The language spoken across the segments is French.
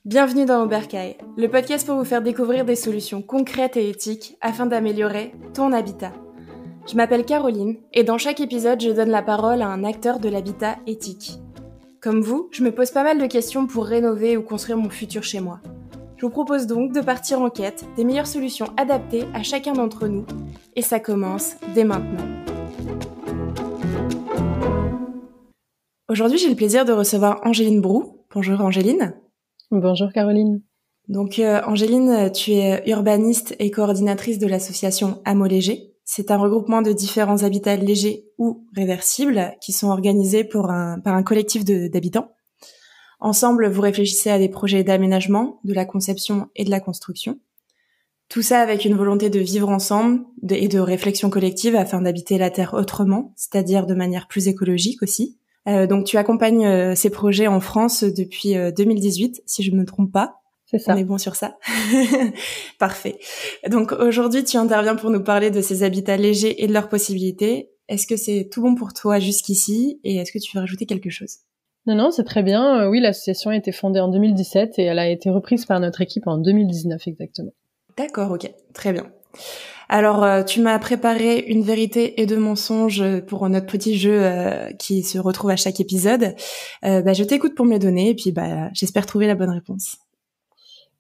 Bienvenue dans Oberkaï, le podcast pour vous faire découvrir des solutions concrètes et éthiques afin d'améliorer ton habitat. Je m'appelle Caroline et dans chaque épisode, je donne la parole à un acteur de l'habitat éthique. Comme vous, je me pose pas mal de questions pour rénover ou construire mon futur chez moi. Je vous propose donc de partir en quête des meilleures solutions adaptées à chacun d'entre nous et ça commence dès maintenant. Aujourd'hui, j'ai le plaisir de recevoir Angéline Brou. Bonjour Angéline. Bonjour Caroline. Donc Angéline, tu es urbaniste et coordinatrice de l'association Hameaux Légers. C'est un regroupement de différents habitats légers ou réversibles qui sont organisés par un collectif d'habitants. Ensemble, vous réfléchissez à des projets d'aménagement, de la conception et de la construction. Tout ça avec une volonté de vivre ensemble et de réflexion collective afin d'habiter la Terre autrement, c'est-à-dire de manière plus écologique aussi. Donc tu accompagnes ces projets en France depuis 2018, si je ne me trompe pas. C'est ça. On est bon sur ça. Parfait. Donc aujourd'hui, tu interviens pour nous parler de ces habitats légers et de leurs possibilités. Est-ce que c'est tout bon pour toi jusqu'ici et est-ce que tu veux rajouter quelque chose ? Non, c'est très bien. Oui, l'association a été fondée en 2017 et elle a été reprise par notre équipe en 2019 exactement. D'accord, ok, très bien. Alors, tu m'as préparé une vérité et deux mensonges pour notre petit jeu qui se retrouve à chaque épisode. Je t'écoute pour me les donner et puis j'espère trouver la bonne réponse.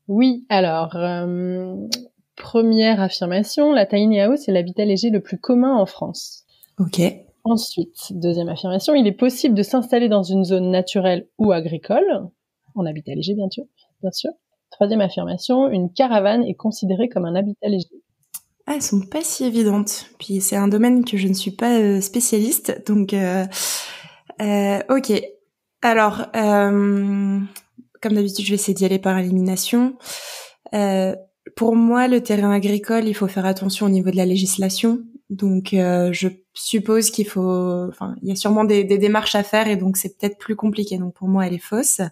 Oui, alors, première affirmation, la tiny house est l'habitat léger le plus commun en France. Ok. Ensuite, deuxième affirmation, il est possible de s'installer dans une zone naturelle ou agricole, en habitat léger bien sûr. Troisième affirmation, une caravane est considérée comme un habitat léger. Ah, elles sont pas si évidentes. Puis c'est un domaine que je ne suis pas spécialiste, donc ok. Alors, comme d'habitude, je vais essayer d'y aller par élimination. Pour moi, le terrain agricole, il faut faire attention au niveau de la législation. Donc, je suppose il y a sûrement des démarches à faire et donc c'est peut-être plus compliqué. Donc, pour moi, elle est fausse.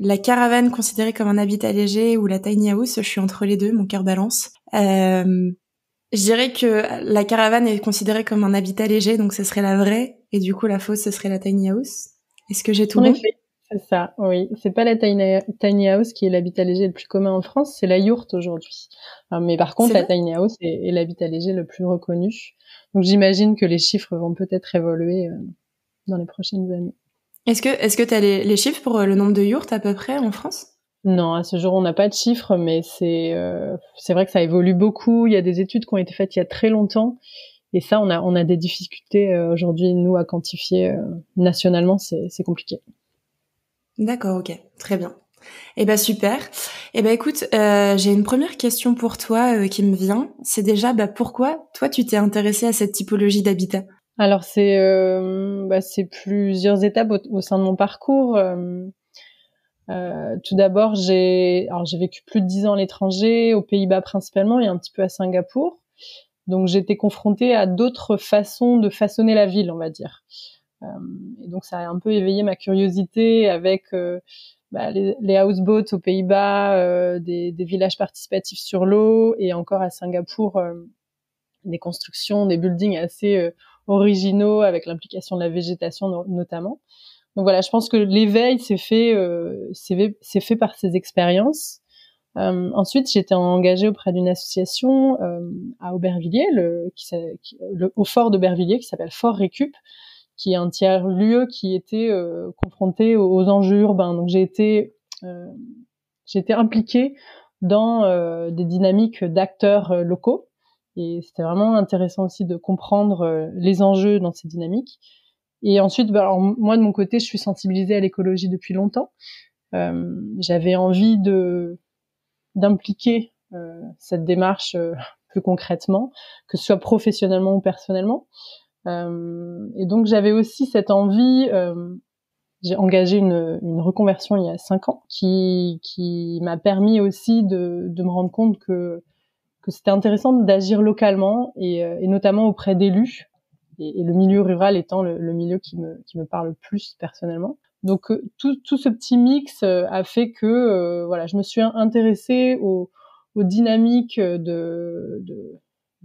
La caravane considérée comme un habitat léger ou la tiny house, je suis entre les deux, mon cœur balance. Je dirais que la caravane est considérée comme un habitat léger, donc ce serait la vraie, et du coup la fausse, ce serait la tiny house. Est-ce que j'ai tout bon ? En effet, c'est ça, oui. C'est pas la tiny house qui est l'habitat léger le plus commun en France, c'est la yourte aujourd'hui. Mais par contre, la tiny house est l'habitat léger le plus reconnu. Donc j'imagine que les chiffres vont peut-être évoluer dans les prochaines années. Est-ce que t'as les chiffres pour le nombre de yourtes à peu près en France ? Non, à ce jour, on n'a pas de chiffres, mais c'est vrai que ça évolue beaucoup. Il y a des études qui ont été faites il y a très longtemps, et ça, on a des difficultés aujourd'hui, nous, à quantifier nationalement, c'est compliqué. D'accord, ok, très bien. Super. Écoute, j'ai une première question pour toi qui me vient. C'est déjà, pourquoi toi tu t'es intéressée à cette typologie d'habitat ? Alors c'est plusieurs étapes au sein de mon parcours. Tout d'abord, j'ai vécu plus de 10 ans à l'étranger, aux Pays-Bas principalement et un petit peu à Singapour. Donc j'étais confrontée à d'autres façons de façonner la ville, on va dire. Et donc ça a un peu éveillé ma curiosité avec les houseboats aux Pays-Bas, des villages participatifs sur l'eau, et encore à Singapour, des constructions, des buildings assez originaux avec l'implication de la végétation notamment. Donc voilà, je pense que l'éveil s'est fait par ces expériences. Ensuite, j'étais engagée auprès d'une association à Aubervilliers, au fort d'Aubervilliers, qui s'appelle Fort Récup, qui est un tiers-lieu qui était confronté aux enjeux urbains. Donc j'ai été impliquée dans des dynamiques d'acteurs locaux, et c'était vraiment intéressant aussi de comprendre les enjeux dans ces dynamiques. Et ensuite, moi de mon côté, je suis sensibilisée à l'écologie depuis longtemps. J'avais envie d'impliquer cette démarche plus concrètement, que ce soit professionnellement ou personnellement. Et donc j'avais aussi cette envie. J'ai engagé une reconversion il y a 5 ans qui m'a permis aussi de me rendre compte que c'était intéressant d'agir localement et notamment auprès d'élus, et le milieu rural étant le milieu qui me parle le plus personnellement. Donc tout ce petit mix a fait que je me suis intéressée aux dynamiques de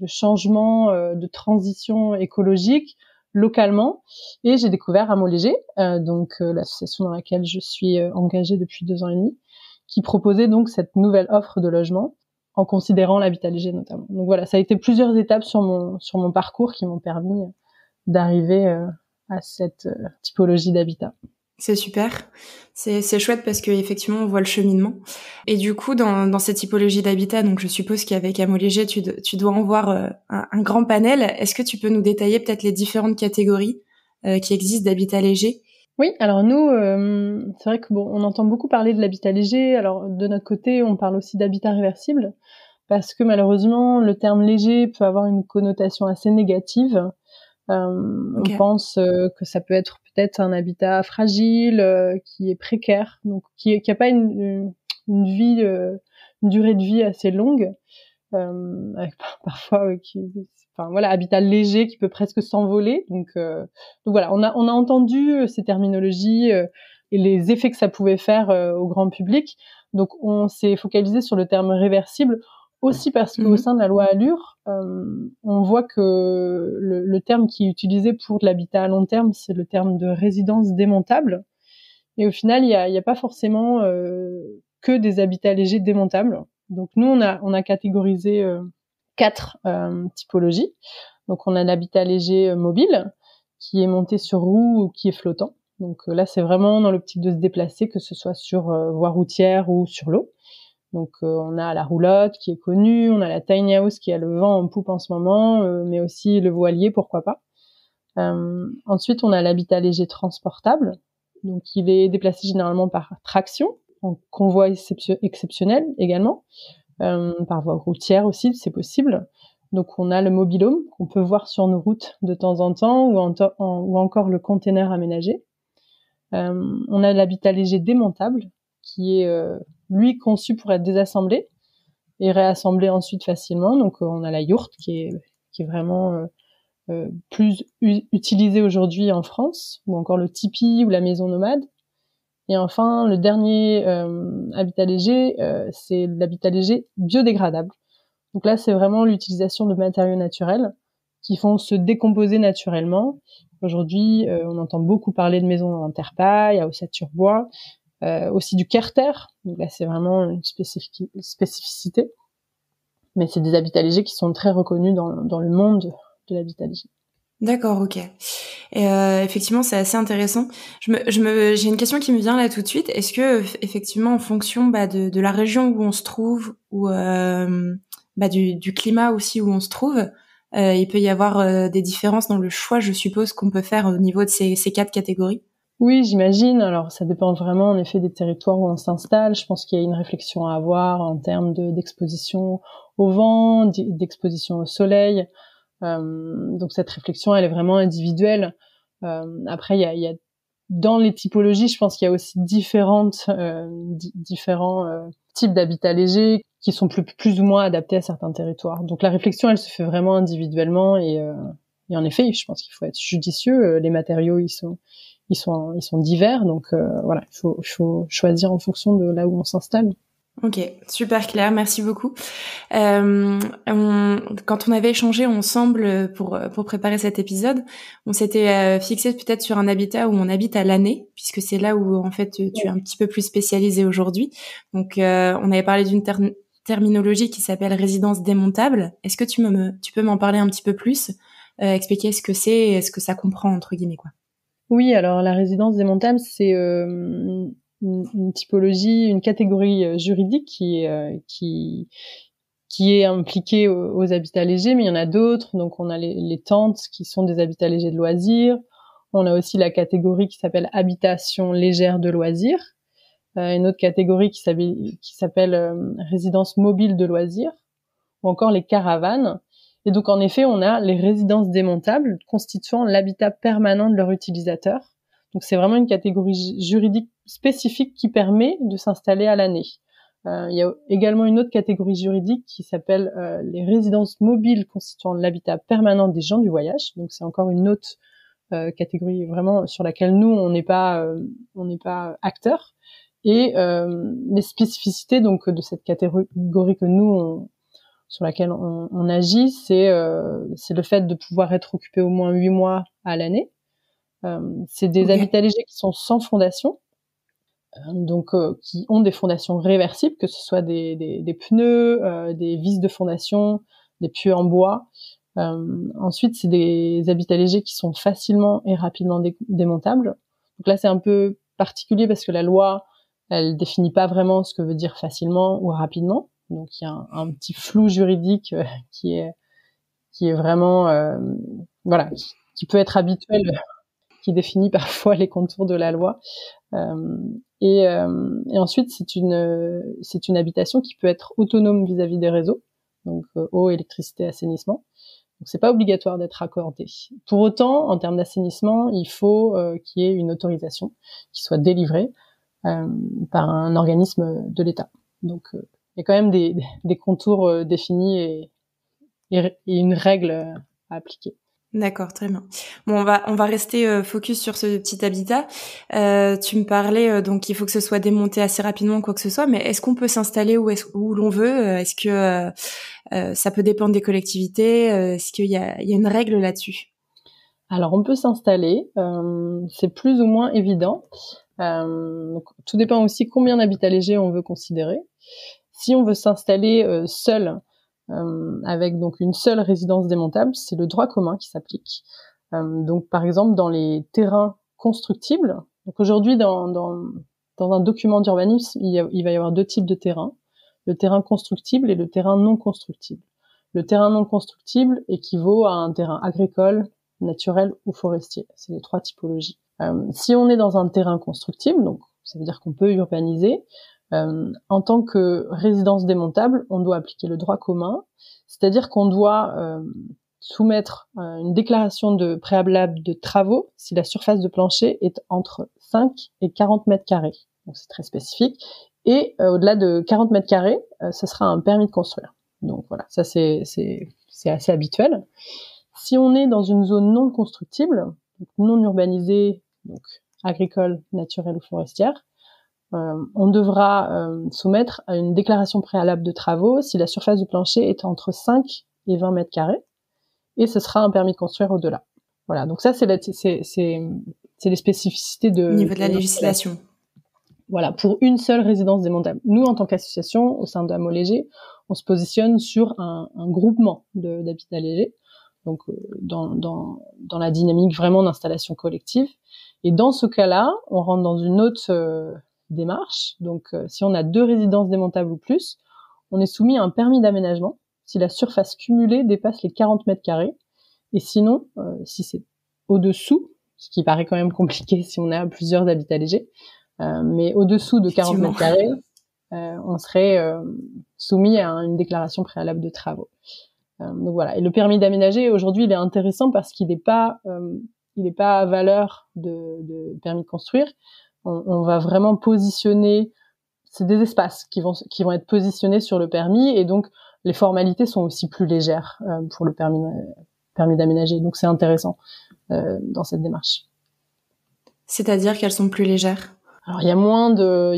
changement, de transition écologique localement. Et j'ai découvert Hameaux Légers, donc l'association dans laquelle je suis engagée depuis 2 ans et demi, qui proposait donc cette nouvelle offre de logement en considérant l'habitat léger notamment. Donc voilà, ça a été plusieurs étapes sur mon parcours qui m'ont permis d'arriver à cette typologie d'habitat. C'est super. C'est chouette parce que effectivement on voit le cheminement. Et du coup dans cette typologie d'habitat, donc je suppose qu'avec Hameaux Légers tu dois en voir un grand panel. Est-ce que tu peux nous détailler peut-être les différentes catégories qui existent d'habitat léger? Oui, alors nous, c'est vrai que on entend beaucoup parler de l'habitat léger. Alors de notre côté, on parle aussi d'habitat réversible parce que malheureusement le terme léger peut avoir une connotation assez négative. Okay. On pense que ça peut être peut-être un habitat fragile, qui est précaire, donc qui a pas une vie, une durée de vie assez longue, avec parfois habitat léger qui peut presque s'envoler. Donc voilà, on a entendu ces terminologies et les effets que ça pouvait faire au grand public. Donc on s'est focalisé sur le terme réversible. Aussi parce qu'au sein de la loi Allure, on voit que le terme qui est utilisé pour de l'habitat à long terme, c'est le terme de résidence démontable. Et au final, il y a pas forcément que des habitats légers démontables. Donc nous, on a catégorisé 4 typologies. Donc on a l'habitat léger mobile, qui est monté sur roue ou qui est flottant. Donc là, c'est vraiment dans l'optique de se déplacer, que ce soit sur voie routière ou sur l'eau. Donc on a la roulotte qui est connue, on a la tiny house qui a le vent en poupe en ce moment, mais aussi le voilier, pourquoi pas. Ensuite, on a l'habitat léger transportable. Donc il est déplacé généralement par traction, en convoi exceptionnel également, par voie routière aussi, c'est possible. Donc on a le mobil-home qu'on peut voir sur nos routes de temps en temps, ou encore le container aménagé. On a l'habitat léger démontable qui est lui conçu pour être désassemblé et réassemblé ensuite facilement. Donc on a la yourte qui est vraiment plus utilisée aujourd'hui en France, ou encore le tipi ou la maison nomade. Et enfin, le dernier habitat léger, c'est l'habitat léger biodégradable. Donc là, c'est vraiment l'utilisation de matériaux naturels qui font se décomposer naturellement. Aujourd'hui, on entend beaucoup parler de maisons en terre-paille, à ossature-bois, aussi du Carter. Donc là, c'est vraiment une spécificité. Mais c'est des habitats légers qui sont très reconnus dans le monde de l'habitat léger. D'accord, ok. Et effectivement, c'est assez intéressant. J'ai une question qui me vient là tout de suite. Est-ce que effectivement, en fonction de la région où on se trouve, ou du climat aussi où on se trouve, il peut y avoir des différences dans le choix, je suppose, qu'on peut faire au niveau de ces 4 catégories? Oui, j'imagine. Alors, ça dépend vraiment, en effet, des territoires où on s'installe. Je pense qu'il y a une réflexion à avoir en termes d'exposition au vent, d'exposition au soleil. Donc, cette réflexion, elle est vraiment individuelle. Après, il y a dans les typologies, je pense qu'il y a aussi différents types d'habitats légers qui sont plus ou moins adaptés à certains territoires. Donc, la réflexion, elle se fait vraiment individuellement et en effet, je pense qu'il faut être judicieux. Les matériaux, ils sont divers, donc voilà, il faut choisir en fonction de là où on s'installe. Ok, super clair, merci beaucoup. Quand on avait échangé ensemble pour préparer cet épisode, on s'était fixé peut-être sur un habitat où on habite à l'année, puisque c'est là où en fait tu es un petit peu plus spécialisé aujourd'hui. Donc on avait parlé d'une terminologie qui s'appelle résidence démontable. Est-ce que tu peux m'en parler un petit peu plus, expliquer ce que c'est et ce que ça comprend entre guillemets, quoi? Oui, alors la résidence démontable, c'est une typologie, une catégorie juridique qui est impliquée aux habitats légers, mais il y en a d'autres. Donc on a les tentes qui sont des habitats légers de loisirs. On a aussi la catégorie qui s'appelle habitation légère de loisirs. Une autre catégorie qui s'appelle résidence mobile de loisirs, ou encore les caravanes. Et donc, en effet, on a les résidences démontables constituant l'habitat permanent de leur utilisateur. Donc, c'est vraiment une catégorie juridique spécifique qui permet de s'installer à l'année. Il y a également une autre catégorie juridique qui s'appelle les résidences mobiles constituant l'habitat permanent des gens du voyage. Donc, c'est encore une autre catégorie vraiment sur laquelle nous, on n'est pas acteurs. Et les spécificités donc de cette catégorie que nous sur laquelle on agit, c'est le fait de pouvoir être occupé au moins 8 mois à l'année. C'est des habitats légers qui sont sans fondation, donc qui ont des fondations réversibles, que ce soit des pneus, des vis de fondation, des pieux en bois. Ensuite, c'est des habitats légers qui sont facilement et rapidement démontables. Donc là, c'est un peu particulier parce que la loi, elle définit pas vraiment ce que veut dire facilement ou rapidement. Donc il y a un petit flou juridique qui est vraiment voilà, qui peut être habituel, qui définit parfois les contours de la loi. Et ensuite, c'est une habitation qui peut être autonome vis-à-vis des réseaux, donc eau, électricité, assainissement. Donc c'est pas obligatoire d'être accordé. Pour autant, en termes d'assainissement, il faut qu'il y ait une autorisation qui soit délivrée par un organisme de l'État. Donc il y a quand même des contours définis et une règle à appliquer. D'accord, très bien. Bon, on va rester focus sur ce petit habitat. Tu me parlais donc il faut que ce soit démonté assez rapidement, quoi que ce soit. Mais est-ce qu'on peut s'installer où l'on veut? Est-ce que ça peut dépendre des collectivités? Est-ce qu'il y a une règle là-dessus? Alors on peut s'installer, c'est plus ou moins évident. Donc, tout dépend aussi combien d'habitats légers on veut considérer. Si on veut s'installer seul, avec donc une seule résidence démontable, c'est le droit commun qui s'applique. Donc par exemple dans les terrains constructibles. Donc aujourd'hui dans un document d'urbanisme, il va y avoir deux types de terrains, le terrain constructible et le terrain non constructible. Le terrain non constructible équivaut à un terrain agricole, naturel ou forestier. C'est les trois typologies. Si on est dans un terrain constructible, donc ça veut dire qu'on peut urbaniser, en tant que résidence démontable, on doit appliquer le droit commun, c'est-à-dire qu'on doit soumettre une déclaration de préalable de travaux si la surface de plancher est entre 5 et 40 mètres carrés. Donc c'est très spécifique. Et au-delà de 40 mètres carrés, ce sera un permis de construire. Donc voilà, ça c'est assez habituel. Si on est dans une zone non constructible, donc non urbanisée, donc agricole, naturelle ou forestière, on devra soumettre à une déclaration préalable de travaux si la surface du plancher est entre 5 et 20 mètres carrés, et ce sera un permis de construire au-delà. Voilà, donc ça c'est les spécificités au niveau de la législation. Voilà, pour une seule résidence démontable. Nous, en tant qu'association, au sein de Hameaux Légers, on se positionne sur un groupement d'habitats légers, donc dans la dynamique vraiment d'installation collective. Et dans ce cas-là, on rentre dans une autre démarche. Donc, si on a 2 résidences démontables ou plus, on est soumis à un permis d'aménagement si la surface cumulée dépasse les 40 mètres carrés. Et sinon, si c'est au-dessous, ce qui paraît quand même compliqué si on a plusieurs habitats légers, mais au-dessous de 40 mètres carrés, on serait soumis à une déclaration préalable de travaux. Donc voilà. Et le permis d'aménager, aujourd'hui, il est intéressant parce qu'il n'est pas à valeur de permis de construire. On va vraiment positionner, c'est des espaces qui vont être positionnés sur le permis, et donc les formalités sont aussi plus légères pour le permis d'aménager. Donc c'est intéressant dans cette démarche. C'est-à-dire qu'elles sont plus légères? Alors il y a moins de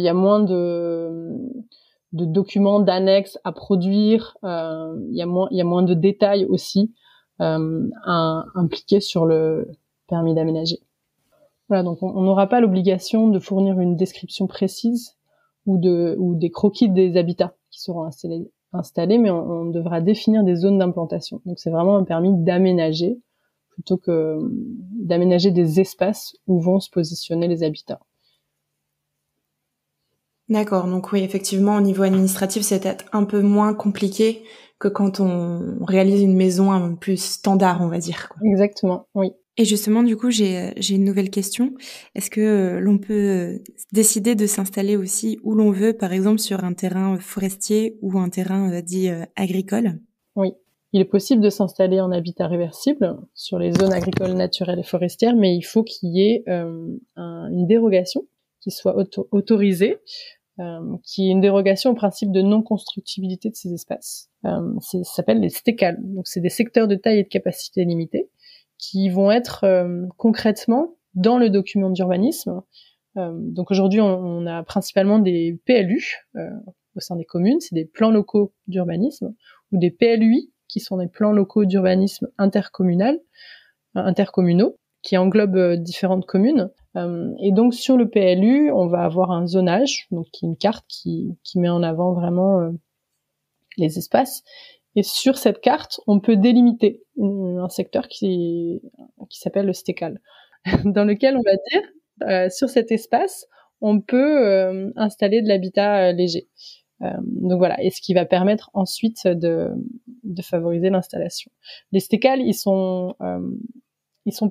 documents, d'annexes à produire. Il y a moins de détails aussi impliqués sur le permis d'aménager. Voilà, donc on n'aura pas l'obligation de fournir une description précise ou des croquis des habitats qui seront installés, mais on devra définir des zones d'implantation. Donc c'est vraiment un permis d'aménager plutôt que d'aménager des espaces où vont se positionner les habitats. D'accord, donc oui, effectivement, au niveau administratif, c'est peut-être un peu moins compliqué que quand on réalise une maison un peu plus standard, on va dire, quoi. Exactement, oui. Et justement, du coup, j'ai une nouvelle question. Est-ce que l'on peut décider de s'installer aussi où l'on veut, par exemple sur un terrain forestier ou un terrain dit agricole? Oui, il est possible de s'installer en habitat réversible sur les zones agricoles, naturelles et forestières, mais il faut qu'il y ait une dérogation qui soit autorisée, qui est une dérogation au principe de non-constructibilité de ces espaces. Ça s'appelle les STECAL. Donc c'est des secteurs de taille et de capacité limitée qui vont être concrètement dans le document d'urbanisme. Donc aujourd'hui, on a principalement des PLU au sein des communes, c'est des plans locaux d'urbanisme, ou des PLUI, qui sont des plans locaux d'urbanisme intercommunaux, qui englobent différentes communes. Et donc sur le PLU, on va avoir un zonage, donc qui est une carte qui met en avant vraiment les espaces. Et sur cette carte, on peut délimiter un secteur qui s'appelle le STECAL, dans lequel on va dire, sur cet espace, on peut installer de l'habitat léger. Donc voilà, et ce qui va permettre ensuite de favoriser l'installation. Les STECAL, ils sont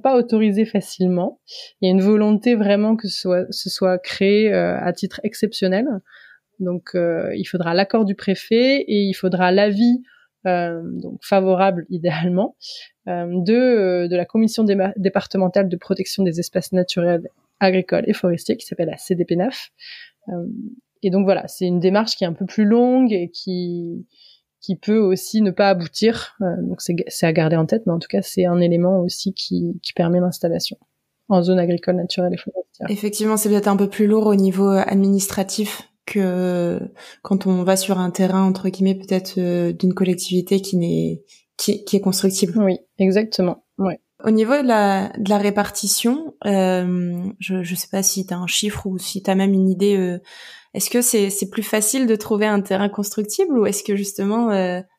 pas autorisés facilement. Il y a une volonté vraiment que ce soit créé à titre exceptionnel. Donc il faudra l'accord du préfet et il faudra l'avis donc favorable idéalement de la commission départementale de protection des espaces naturels, agricoles et forestiers qui s'appelle la CDPNAF. Et donc voilà, c'est une démarche qui est un peu plus longue et qui peut aussi ne pas aboutir. Donc c'est à garder en tête, mais en tout cas c'est un élément aussi qui permet l'installation en zone agricole, naturelle et forestière. Effectivement, c'est peut-être un peu plus lourd au niveau administratif que quand on va sur un terrain entre guillemets peut-être d'une collectivité qui est constructible. Oui, exactement. Ouais. Au niveau de la répartition, je sais pas si tu as un chiffre ou si tu as même une idée. Est-ce que c'est plus facile de trouver un terrain constructible ou est-ce que justement,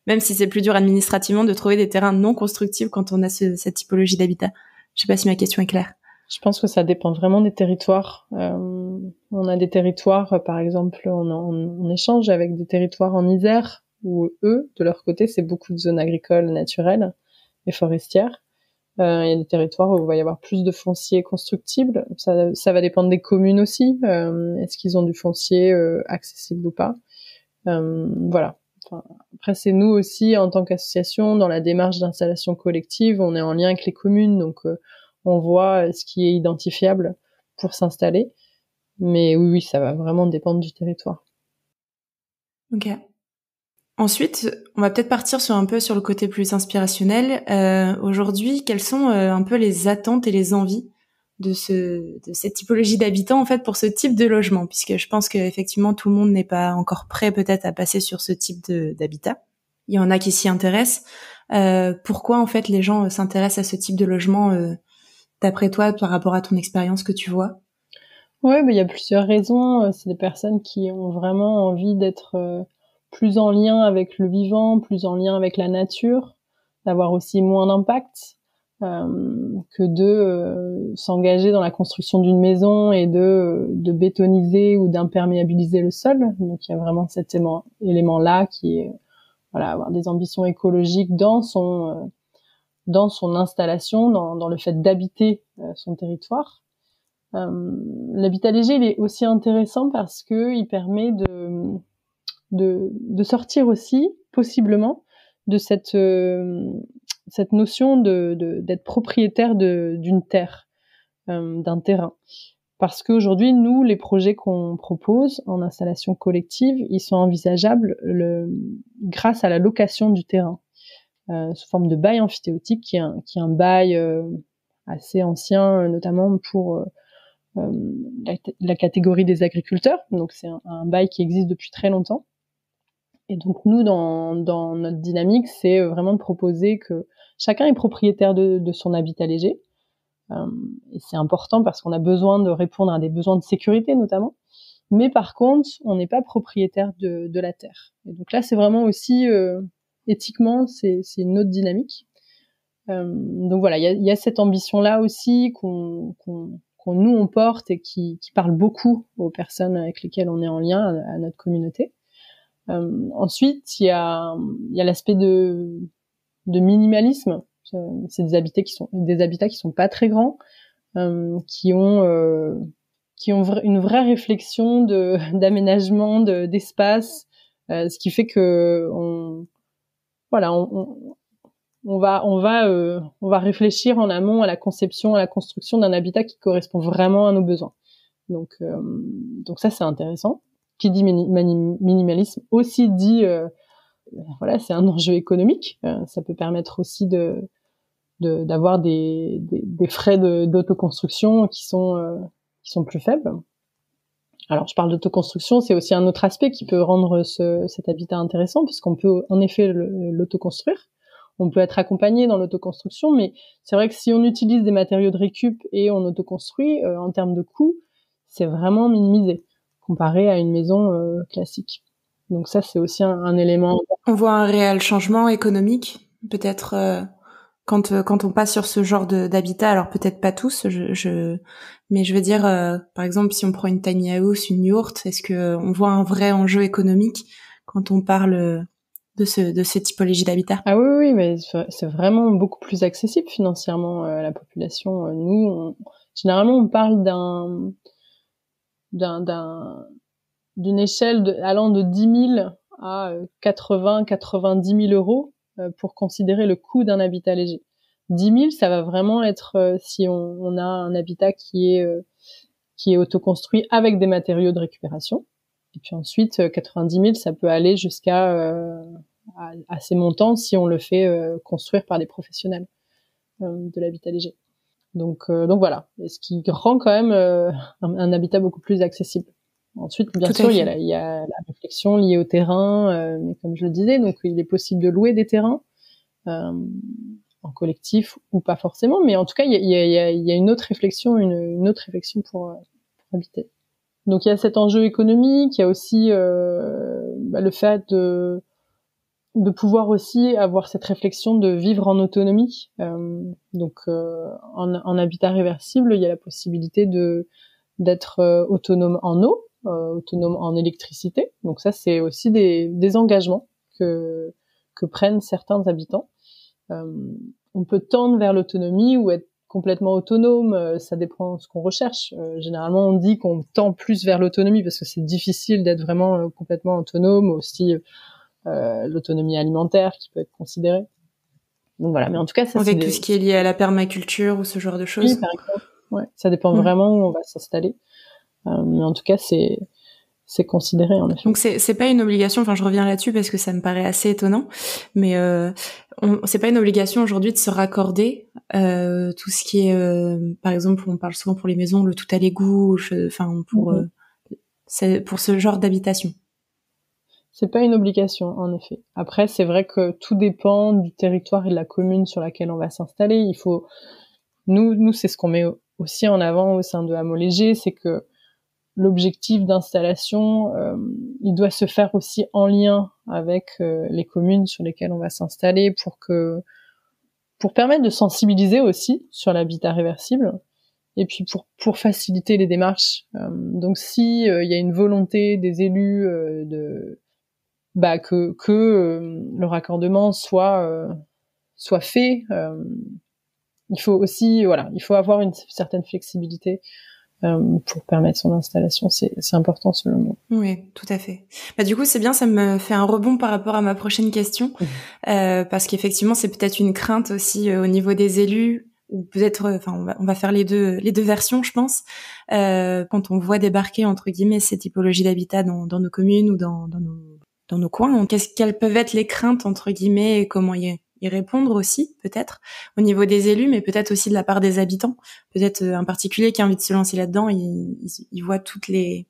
même si c'est plus dur administrativement, de trouver des terrains non constructibles quand on a cette typologie d'habitat? Je sais pas si ma question est claire. Je pense que ça dépend vraiment des territoires. On a des territoires, par exemple, on échange avec des territoires en Isère où eux, de leur côté, c'est beaucoup de zones agricoles naturelles et forestières. Il y a des territoires où il va y avoir plus de foncier constructible. Ça va dépendre des communes aussi. Est-ce qu'ils ont du foncier accessible ou pas? Voilà. Enfin, après, c'est nous aussi, en tant qu'association, dans la démarche d'installation collective, on est en lien avec les communes, donc on voit ce qui est identifiable pour s'installer. Mais oui, ça va vraiment dépendre du territoire. Ok. Ensuite, on va peut-être partir sur le côté plus inspirationnel. Aujourd'hui, quelles sont un peu les attentes et les envies de cette typologie d'habitants en fait pour ce type de logement, puisque je pense qu'effectivement tout le monde n'est pas encore prêt peut-être à passer sur ce type d'habitat. Il y en a qui s'y intéressent. Pourquoi en fait les gens s'intéressent à ce type de logement d'après toi, par rapport à ton expérience que tu vois? Ouais, mais il y a plusieurs raisons. C'est des personnes qui ont vraiment envie d'être plus en lien avec le vivant, plus en lien avec la nature, d'avoir aussi moins d'impact que de s'engager dans la construction d'une maison et de bétoniser ou d'imperméabiliser le sol. Donc il y a vraiment cet élément-là qui est avoir des ambitions écologiques dans son installation, dans le fait d'habiter son territoire. L'habitat léger, il est aussi intéressant parce que il permet de sortir aussi, possiblement, de cette notion d'être propriétaire d'une terre, d'un terrain. Parce qu'aujourd'hui, nous, les projets qu'on propose en installation collective, ils sont envisageables grâce à la location du terrain, sous forme de bail emphytéotique, qui est un bail assez ancien, notamment pour la catégorie des agriculteurs. Donc c'est un bail qui existe depuis très longtemps. Et donc nous, dans notre dynamique, c'est vraiment de proposer que chacun est propriétaire de son habitat léger. Et c'est important parce qu'on a besoin de répondre à des besoins de sécurité notamment. Mais par contre, on n'est pas propriétaire de la terre. Et donc là, c'est vraiment aussi éthiquement, c'est une autre dynamique. Donc voilà, il y a cette ambition-là aussi qu'on nous on porte et qui parle beaucoup aux personnes avec lesquelles on est en lien, à notre communauté. Ensuite, il y a l'aspect de minimalisme. C'est des habitats qui sont pas très grands, qui ont une vraie réflexion d'aménagement d'espace, ce qui fait que on va réfléchir en amont à la conception, à la construction d'un habitat qui correspond vraiment à nos besoins. Donc ça c'est intéressant. Qui dit minimalisme aussi dit c'est un enjeu économique. Ça peut permettre aussi d'avoir des frais d'autoconstruction qui sont plus faibles. Alors, je parle d'autoconstruction, c'est aussi un autre aspect qui peut rendre cet habitat intéressant, puisqu'on peut en effet l'autoconstruire. On peut être accompagné dans l'autoconstruction, mais c'est vrai que si on utilise des matériaux de récup et on autoconstruit, en termes de coût, c'est vraiment minimisé comparé à une maison classique. Donc ça, c'est aussi un élément. On voit un réel changement économique, peut-être quand on passe sur ce genre d'habitat. Alors peut-être pas tous, mais je veux dire, par exemple, si on prend une tiny house, une yourte, est-ce que on voit un vrai enjeu économique quand on parle de ces typologies d'habitat? Ah oui, mais c'est vraiment beaucoup plus accessible financièrement à la population. Nous, généralement, on parle d'une échelle allant de 10 000 à 90 000 euros pour considérer le coût d'un habitat léger. 10 000, ça va vraiment être si on a un habitat qui est autoconstruit avec des matériaux de récupération. Et puis ensuite, 90 000, ça peut aller jusqu'à à ces montants si on le fait construire par des professionnels de l'habitat léger. Donc voilà, ce qui rend quand même un habitat beaucoup plus accessible. Ensuite, bien sûr, il y a la réflexion liée au terrain, mais comme je le disais, donc il est possible de louer des terrains en collectif ou pas forcément, mais en tout cas, il y a une autre réflexion, une autre réflexion pour habiter. Donc il y a cet enjeu économique, il y a aussi le fait de pouvoir aussi avoir cette réflexion de vivre en autonomie. En habitat réversible, il y a la possibilité d'être autonome en eau, autonome en électricité. Donc ça, c'est aussi des engagements que prennent certains habitants. On peut tendre vers l'autonomie ou être complètement autonome, ça dépend de ce qu'on recherche. Généralement, on dit qu'on tend plus vers l'autonomie parce que c'est difficile d'être vraiment complètement autonome, aussi l'autonomie alimentaire qui peut être considérée. Donc voilà, mais en tout cas, ça avec tout ce qui est lié à la permaculture ou ce genre de choses. Oui, par exemple. Ouais, ça dépend vraiment où on va s'installer. Mais en tout cas, c'est considéré en effet. Donc c'est pas une obligation. Enfin, je reviens là-dessus parce que ça me paraît assez étonnant. Mais c'est pas une obligation aujourd'hui de se raccorder tout ce qui est, par exemple, on parle souvent pour les maisons le tout à l'égout. Enfin c'est pour ce genre d'habitation. C'est pas une obligation, en effet. Après, c'est vrai que tout dépend du territoire et de la commune sur laquelle on va s'installer. Il faut, nous, c'est ce qu'on met aussi en avant au sein de Hameaux Légers, c'est que l'objectif d'installation, il doit se faire aussi en lien avec les communes sur lesquelles on va s'installer pour permettre de sensibiliser aussi sur l'habitat réversible et puis pour faciliter les démarches. Donc si il y a une volonté des élus que le raccordement soit fait, il faut aussi il faut avoir une certaine flexibilité pour permettre son installation. C'est important selon moi. Oui, tout à fait. Bah du coup c'est bien, ça me fait un rebond par rapport à ma prochaine question parce qu'effectivement c'est peut-être une crainte aussi au niveau des élus ou peut-être on va faire les deux versions je pense quand on voit débarquer entre guillemets ces typologies d'habitat dans nos communes ou dans nos coins. Quelles peuvent être les craintes entre guillemets et comment y répondre aussi peut-être au niveau des élus, mais peut-être aussi de la part des habitants. Peut-être un particulier qui a envie de se lancer là-dedans, il voit toutes les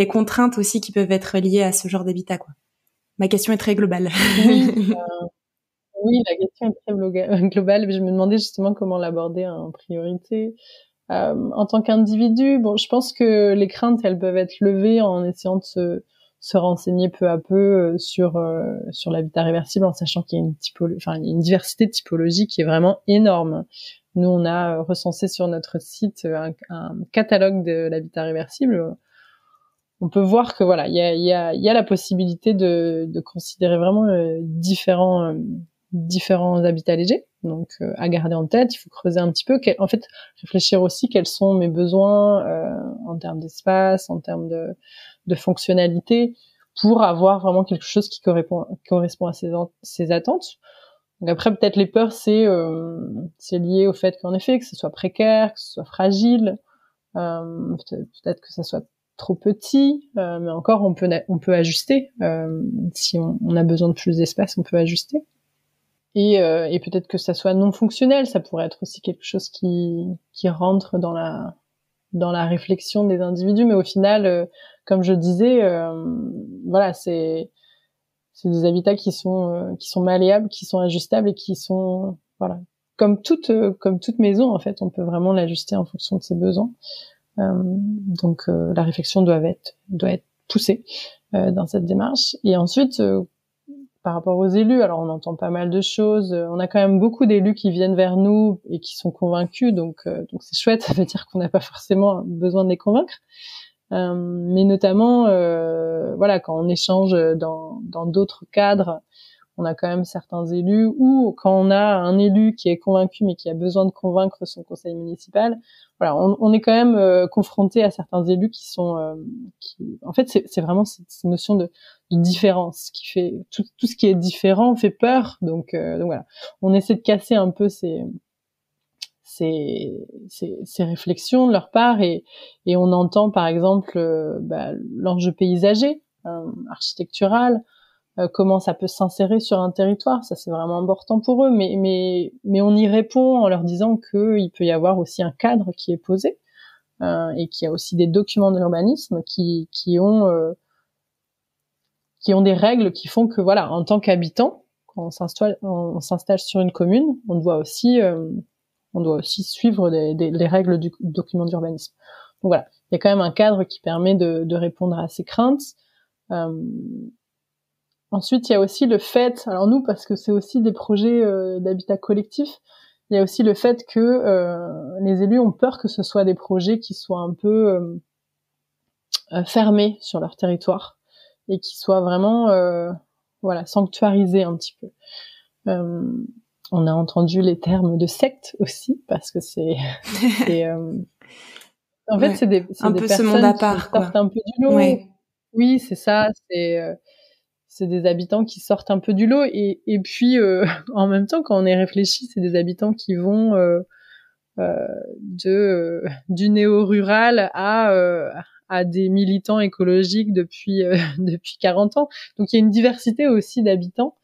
contraintes aussi qui peuvent être liées à ce genre d'habitat, quoi. Ma question est très globale. Oui, la question est très globale. Je me demandais justement comment l'aborder en priorité. En tant qu'individu, bon, je pense que les craintes, elles peuvent être levées en essayant de se renseigner peu à peu sur l'habitat réversible, en sachant qu'il y a une diversité de typologies qui est vraiment énorme. Nous, on a recensé sur notre site un catalogue de l'habitat réversible. On peut voir que voilà, il y a la possibilité de considérer vraiment différents habitats légers. Donc à garder en tête, il faut creuser un petit peu, en fait réfléchir aussi quels sont mes besoins en termes d'espace, en termes de fonctionnalité, pour avoir vraiment quelque chose qui correspond à ses attentes. Donc après peut-être les peurs c'est lié au fait qu'en effet que ce soit précaire, que ce soit fragile, peut-être que ça soit trop petit, mais encore on peut ajuster si on a besoin de plus d'espace, on peut ajuster. Et peut-être que ça soit non fonctionnel, ça pourrait être aussi quelque chose qui rentre dans dans la réflexion des individus, mais au final, comme je disais, voilà, c'est des habitats qui sont malléables, qui sont ajustables et qui sont, voilà, comme toute maison en fait, on peut vraiment l'ajuster en fonction de ses besoins. Donc la réflexion doit être poussée dans cette démarche. Et ensuite, par rapport aux élus, alors on entend pas mal de choses. On a quand même beaucoup d'élus qui viennent vers nous et qui sont convaincus, donc c'est chouette. Ça veut dire qu'on n'a pas forcément besoin de les convaincre. Mais notamment, voilà, quand on échange dans d'autres cadres, on a quand même certains élus, ou quand on a un élu qui est convaincu mais qui a besoin de convaincre son conseil municipal, voilà, on est quand même confronté à certains élus qui sont, en fait, c'est vraiment cette notion de différence qui fait tout ce qui est différent fait peur. Donc voilà, on essaie de casser un peu ces réflexions de leur part, et on entend par exemple l'enjeu paysager, architectural, comment ça peut s'insérer sur un territoire. Ça, c'est vraiment important pour eux, mais on y répond en leur disant qu'il peut y avoir aussi un cadre qui est posé, et qu'il y a aussi des documents d'urbanisme qui ont des règles qui font que, voilà, en tant qu'habitant, quand on s'installe sur une commune, on doit aussi suivre les règles du document d'urbanisme. Donc voilà, il y a quand même un cadre qui permet de répondre à ces craintes. Ensuite, il y a aussi le fait, alors nous, parce que c'est aussi des projets d'habitat collectif, il y a aussi le fait que les élus ont peur que ce soit des projets qui soient un peu fermés sur leur territoire et qui soient vraiment voilà, sanctuarisés un petit peu. On a entendu les termes de secte aussi, parce que c'est en fait, c'est des personnes monde à part, qui sortent un peu du lot. Ouais. Oui, c'est ça, c'est des habitants qui sortent un peu du lot, et puis en même temps, quand on y réfléchit, c'est des habitants qui vont du néo-rural à des militants écologiques depuis 40 ans. Donc il y a une diversité aussi d'habitants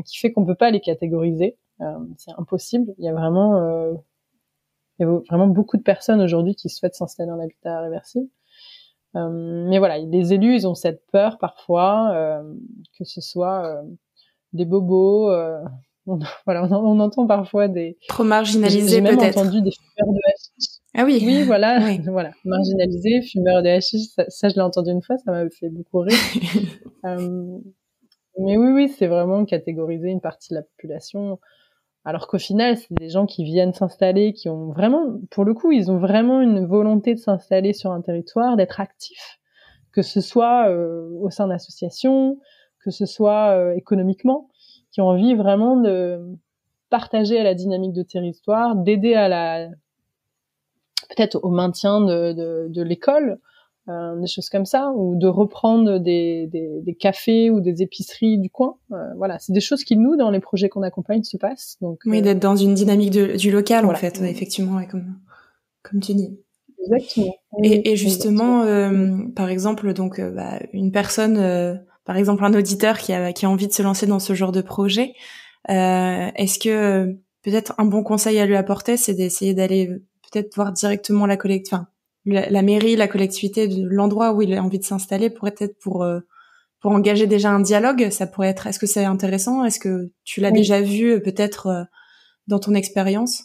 qui fait qu'on peut pas les catégoriser. C'est impossible. Il y a vraiment beaucoup de personnes aujourd'hui qui souhaitent s'installer en habitat réversible. Mais voilà, les élus, ils ont cette peur parfois que ce soit des bobos. Voilà, on entend parfois des trop marginalisés, peut-être. J'ai même peut-être. entendu des fumeurs de hashish. Ah oui. Oui, voilà, oui. voilà, marginalisés, fumeurs de hashish. Ça, je l'ai entendu une fois, ça m'a fait beaucoup rire. Mais oui, c'est vraiment catégoriser une partie de la population. Alors qu'au final, c'est des gens qui viennent s'installer, qui ont vraiment, pour le coup, ils ont vraiment une volonté de s'installer sur un territoire, d'être actifs, que ce soit au sein d'associations, que ce soit économiquement, qui ont envie vraiment de partager à la dynamique de territoire, d'aider peut-être au maintien de l'école, des choses comme ça, ou de reprendre des cafés ou des épiceries du coin. Voilà, c'est des choses qui, nous, dans les projets qu'on accompagne, se passent. Donc, oui, d'être dans une dynamique du local, voilà. En fait, effectivement, ouais, comme tu dis. Exactement. Et justement, par exemple, donc une personne, par exemple un auditeur qui a envie de se lancer dans ce genre de projet, est-ce que peut-être un bon conseil à lui apporter, c'est d'essayer d'aller peut-être voir directement la mairie, la collectivité de l'endroit où il a envie de s'installer, pour engager déjà un dialogue. Ça pourrait être. Est-ce que c'est intéressant? Est-ce que tu l'as déjà vu peut-être dans ton expérience?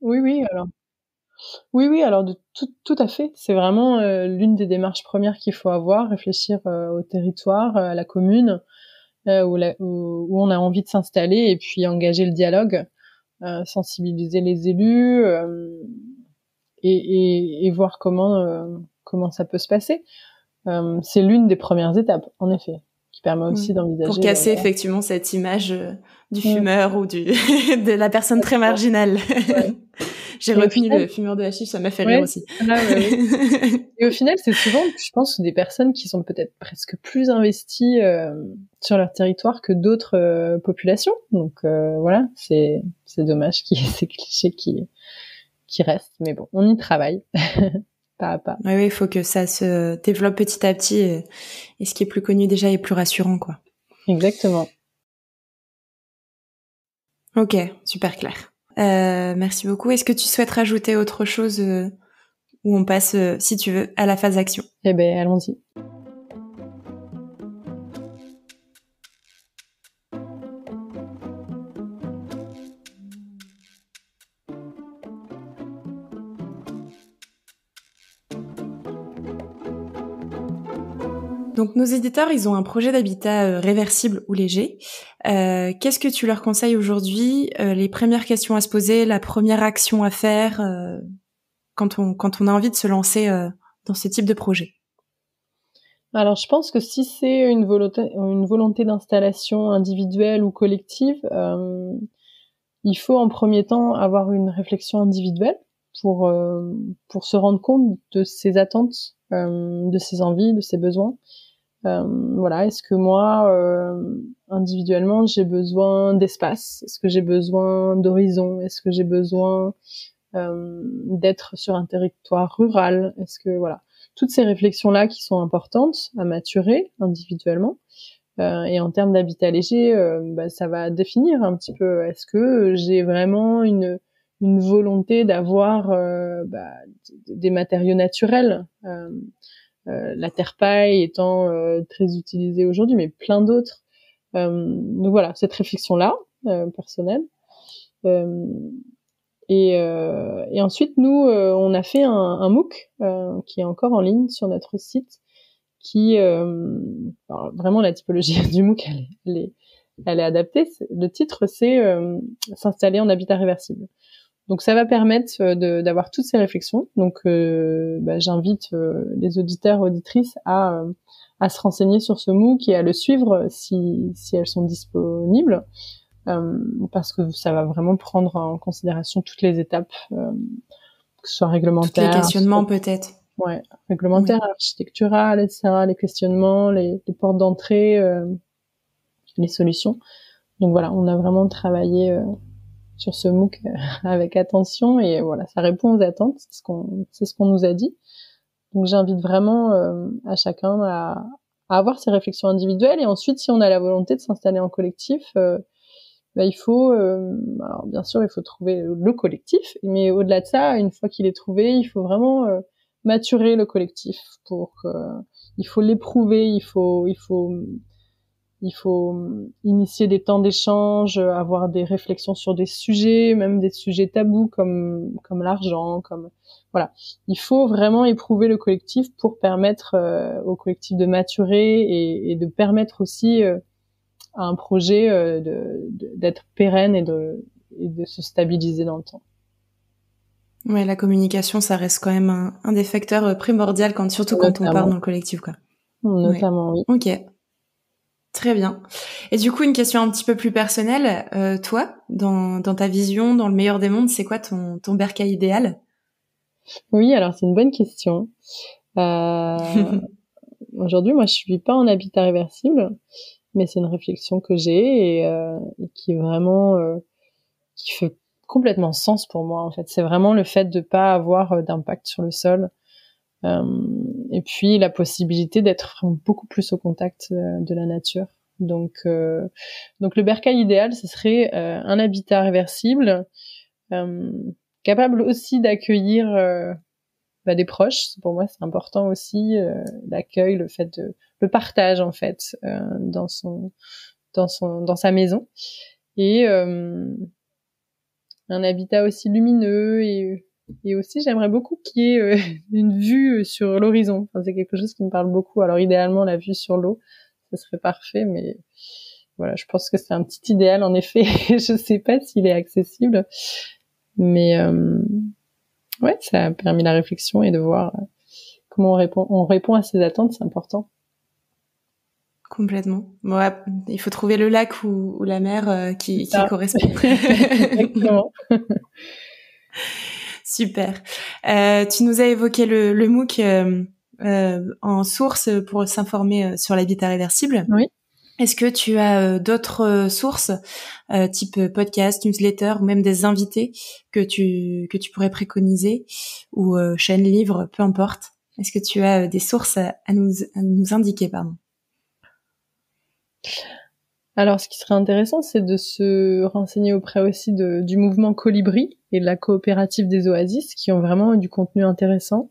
Oui, alors. Oui, alors tout à fait. C'est vraiment l'une des démarches premières qu'il faut avoir, réfléchir au territoire, à la commune où on a envie de s'installer, et puis engager le dialogue, sensibiliser les élus et voir comment ça peut se passer. C'est l'une des premières étapes, en effet, qui permet aussi d'envisager. Pour casser effectivement cette image du fumeur ou de la personne très marginale. Ouais. J'ai retenu le fumeur de hashish, ça m'a fait rire aussi. Oui. Et au final, c'est souvent, je pense, des personnes qui sont peut-être presque plus investies sur leur territoire que d'autres populations. Donc voilà, c'est dommage qu'il y ait ces clichés qui restent. Mais bon, on y travaille. Pas à pas. Oui, il faut que ça se développe petit à petit, et ce qui est plus connu déjà est plus rassurant, quoi. Exactement. Ok, super clair. Merci beaucoup. Est-ce que tu souhaites rajouter autre chose où on passe, si tu veux, à la phase action. Eh ben, allons-y. Donc nos éditeurs, ils ont un projet d'habitat réversible ou léger. Qu'est-ce que tu leur conseilles aujourd'hui, les premières questions à se poser, la première action à faire quand on a envie de se lancer dans ce type de projet? Alors, je pense que si c'est une volonté d'installation individuelle ou collective, il faut en premier temps avoir une réflexion individuelle pour se rendre compte de ses attentes, de ses envies, de ses besoins. Voilà, est-ce que moi, individuellement, j'ai besoin d'espace? Est-ce que j'ai besoin d'horizon? Est-ce que j'ai besoin d'être sur un territoire rural? Est-ce que voilà, toutes ces réflexions-là qui sont importantes à maturer individuellement. Et en termes d'habitat léger, ça va définir un petit peu. Est-ce que j'ai vraiment une volonté d'avoir des matériaux naturels, la terre-paille étant très utilisée aujourd'hui, mais plein d'autres. Donc voilà, cette réflexion-là, personnelle. Et ensuite, nous, on a fait un MOOC qui est encore en ligne sur notre site, qui alors vraiment la typologie du MOOC, elle est adaptée. Le titre, c'est s'installer en habitat réversible. Donc ça va permettre d'avoir toutes ces réflexions. Donc j'invite les auditeurs auditrices à se renseigner sur ce MOOC et à le suivre si elles sont disponibles, parce que ça va vraiment prendre en considération toutes les étapes, que ce soit réglementaire, tous les questionnements peut-être. Ouais, réglementaire, oui. Architectural, etc., les questionnements, les portes d'entrée, les solutions. Donc voilà, on a vraiment travaillé sur ce MOOC avec attention et voilà, ça répond aux attentes, c'est ce qu'on nous a dit. Donc j'invite vraiment à chacun à avoir ses réflexions individuelles, et ensuite, si on a la volonté de s'installer en collectif, il faut, alors bien sûr, il faut trouver le collectif, mais au-delà de ça, une fois qu'il est trouvé, il faut vraiment maturer le collectif il faut l'éprouver, il faut initier des temps d'échange, avoir des réflexions sur des sujets, même des sujets tabous comme l'argent, voilà. Il faut vraiment éprouver le collectif pour permettre au collectif de maturer et de permettre aussi à un projet d'être pérenne et de se stabiliser dans le temps. Ouais, la communication, ça reste quand même un des facteurs primordiaux surtout quand on part dans le collectif, quoi. Notamment, oui. Ok. Très bien. Et du coup, une question un petit peu plus personnelle. Toi, dans ta vision, dans le meilleur des mondes, c'est quoi ton bercail idéal? Oui, alors c'est une bonne question. Aujourd'hui, moi, je suis pas en habitat réversible, mais c'est une réflexion que j'ai et qui est vraiment qui fait complètement sens pour moi, en fait. C'est vraiment le fait de pas avoir d'impact sur le sol, et puis la possibilité d'être beaucoup plus au contact de la nature. Donc le bercail idéal, ce serait un habitat réversible, capable aussi d'accueillir des proches. Pour moi, c'est important aussi, l'accueil, le partage, en fait, dans sa maison, et un habitat aussi lumineux, et aussi j'aimerais beaucoup qu'il y ait une vue sur l'horizon. Enfin, c'est quelque chose qui me parle beaucoup. Alors idéalement, la vue sur l'eau, ce serait parfait, mais voilà, je pense que c'est un petit idéal, en effet. Je sais pas s'il est accessible, mais ouais, ça a permis la réflexion et de voir comment on répond à ces attentes, c'est important. Complètement. Ouais, il faut trouver le lac ou la mer qui correspond. Exactement. Super. Tu nous as évoqué le MOOC en source pour s'informer sur l'habitat réversible. Oui. Est-ce que tu as d'autres sources, type podcast, newsletter, ou même des invités que tu pourrais préconiser, ou chaîne, livre, peu importe. Est-ce que tu as des sources à nous indiquer, pardon? Alors, ce qui serait intéressant, c'est de se renseigner auprès aussi du mouvement Colibri et de la coopérative des oasis, qui ont vraiment du contenu intéressant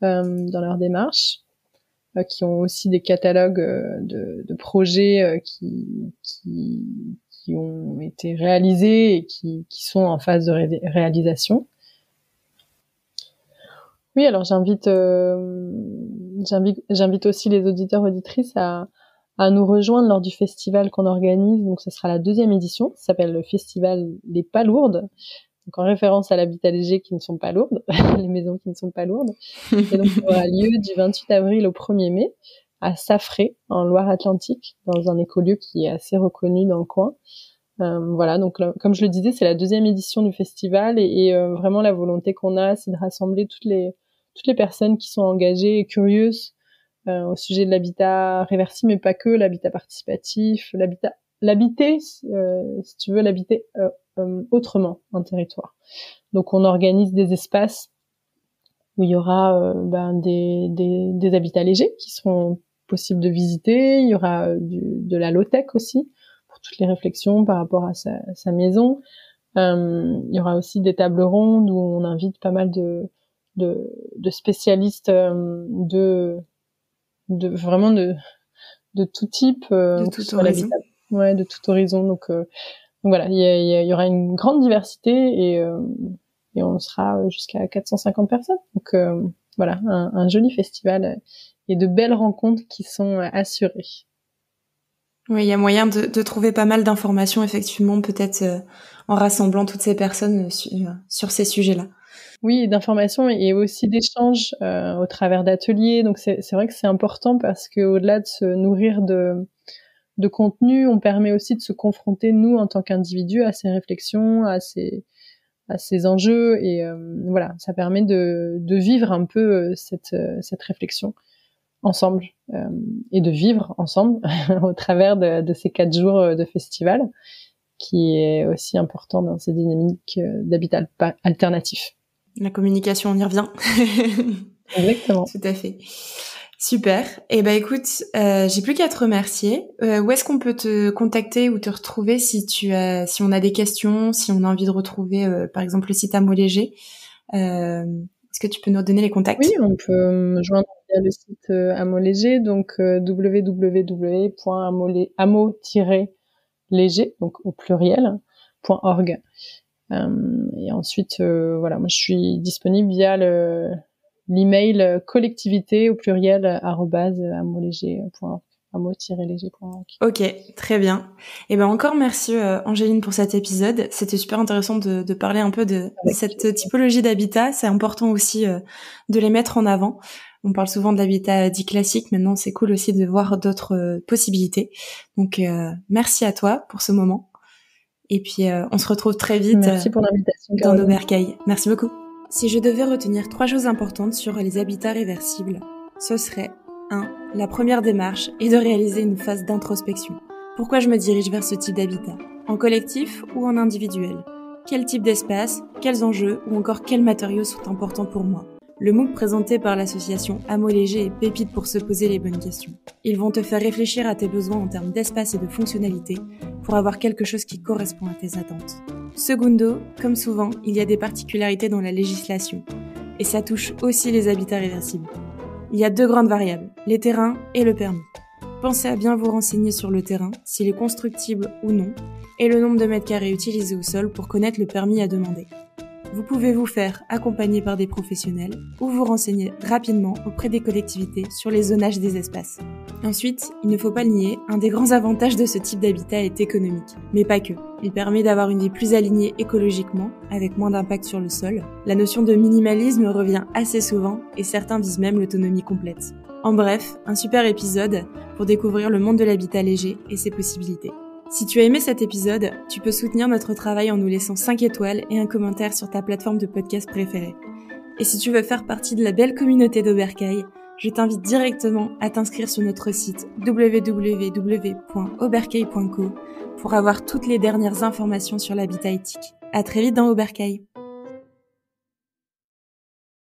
dans leur démarche, qui ont aussi des catalogues de projets qui ont été réalisés et qui sont en phase de réalisation. Oui, alors j'invite aussi les auditeurs auditrices à nous rejoindre lors du festival qu'on organise. Donc, ce sera la 2e édition. Ça s'appelle le festival Les Palourdes. Donc, en référence à l'habitat léger qui ne sont pas lourdes, les maisons qui ne sont pas lourdes. Et donc, ça aura lieu du 28 avril au 1er mai à Saffré, en Loire-Atlantique, dans un écolieu qui est assez reconnu dans le coin. Voilà, donc comme je le disais, c'est la 2e édition du festival et vraiment la volonté qu'on a, c'est de rassembler toutes les personnes qui sont engagées et curieuses au sujet de l'habitat réversible, mais pas que, l'habitat participatif, l'habiter, si tu veux, l'habiter autrement un territoire. Donc on organise des espaces où il y aura des habitats légers qui seront possibles de visiter, il y aura de la low-tech aussi, pour toutes les réflexions par rapport à sa maison. Il y aura aussi des tables rondes où on invite pas mal de spécialistes vraiment de tout type, de tout horizon. Ouais, de tout horizon. Donc voilà, il y aura une grande diversité et on sera jusqu'à 450 personnes. Donc voilà, un joli festival et de belles rencontres qui sont assurées. Oui, il y a moyen de trouver pas mal d'informations, effectivement, peut-être en rassemblant toutes ces personnes sur ces sujets-là. Oui, d'informations et aussi d'échanges au travers d'ateliers. Donc c'est vrai que c'est important parce que au-delà de se nourrir de contenu, on permet aussi de se confronter nous en tant qu'individus à ces réflexions, à ces enjeux et voilà, ça permet de vivre un peu cette réflexion ensemble et de vivre ensemble au travers de ces 4 jours de festival, qui est aussi important dans ces dynamiques d'habitat alternatif. La communication, on y revient. Exactement. Tout à fait. Super. Eh ben écoute, j'ai plus qu'à te remercier. Où est-ce qu'on peut te contacter ou te retrouver si on a des questions, si on a envie de retrouver par exemple le site Amo Léger. Est-ce que tu peux nous donner les contacts? Oui, on peut me joindre via le site Amo Léger, donc www.amo-léger, donc au pluriel, .org. Et ensuite, voilà, moi je suis disponible via l'email collectivité au pluriel @amo-léger.org. Ok, très bien. Et ben encore merci Angéline pour cet épisode. C'était super intéressant de parler un peu de cette typologie d'habitat. C'est important aussi de les mettre en avant. On parle souvent de l'habitat dit classique. Maintenant, c'est cool aussi de voir d'autres possibilités. Donc merci à toi pour ce moment. Et puis on se retrouve très vite. Merci pour l'invitation, dans nos bercailles. Merci beaucoup. Si je devais retenir 3 choses importantes sur les habitats réversibles, ce serait 1. La première démarche est de réaliser une phase d'introspection. Pourquoi je me dirige vers ce type d'habitat? En collectif ou en individuel? Quel type d'espace? Quels enjeux? Ou encore quels matériaux sont importants pour moi? Le MOOC présenté par l'association Amo Léger est pépite pour se poser les bonnes questions. Ils vont te faire réfléchir à tes besoins en termes d'espace et de fonctionnalité pour avoir quelque chose qui correspond à tes attentes. Secundo, comme souvent, il y a des particularités dans la législation. Et ça touche aussi les habitats réversibles. Il y a 2 grandes variables, les terrains et le permis. Pensez à bien vous renseigner sur le terrain, s'il est constructible ou non, et le nombre de mètres carrés utilisés au sol pour connaître le permis à demander. Vous pouvez vous faire accompagner par des professionnels ou vous renseigner rapidement auprès des collectivités sur les zonages des espaces. Ensuite, il ne faut pas le nier, un des grands avantages de ce type d'habitat est économique. Mais pas que. Il permet d'avoir une vie plus alignée écologiquement, avec moins d'impact sur le sol. La notion de minimalisme revient assez souvent et certains visent même l'autonomie complète. En bref, un super épisode pour découvrir le monde de l'habitat léger et ses possibilités. Si tu as aimé cet épisode, tu peux soutenir notre travail en nous laissant 5 étoiles et un commentaire sur ta plateforme de podcast préférée. Et si tu veux faire partie de la belle communauté d'Aubercaille, je t'invite directement à t'inscrire sur notre site www.aubercaille.co pour avoir toutes les dernières informations sur l'habitat éthique. À très vite dans Aubercaille.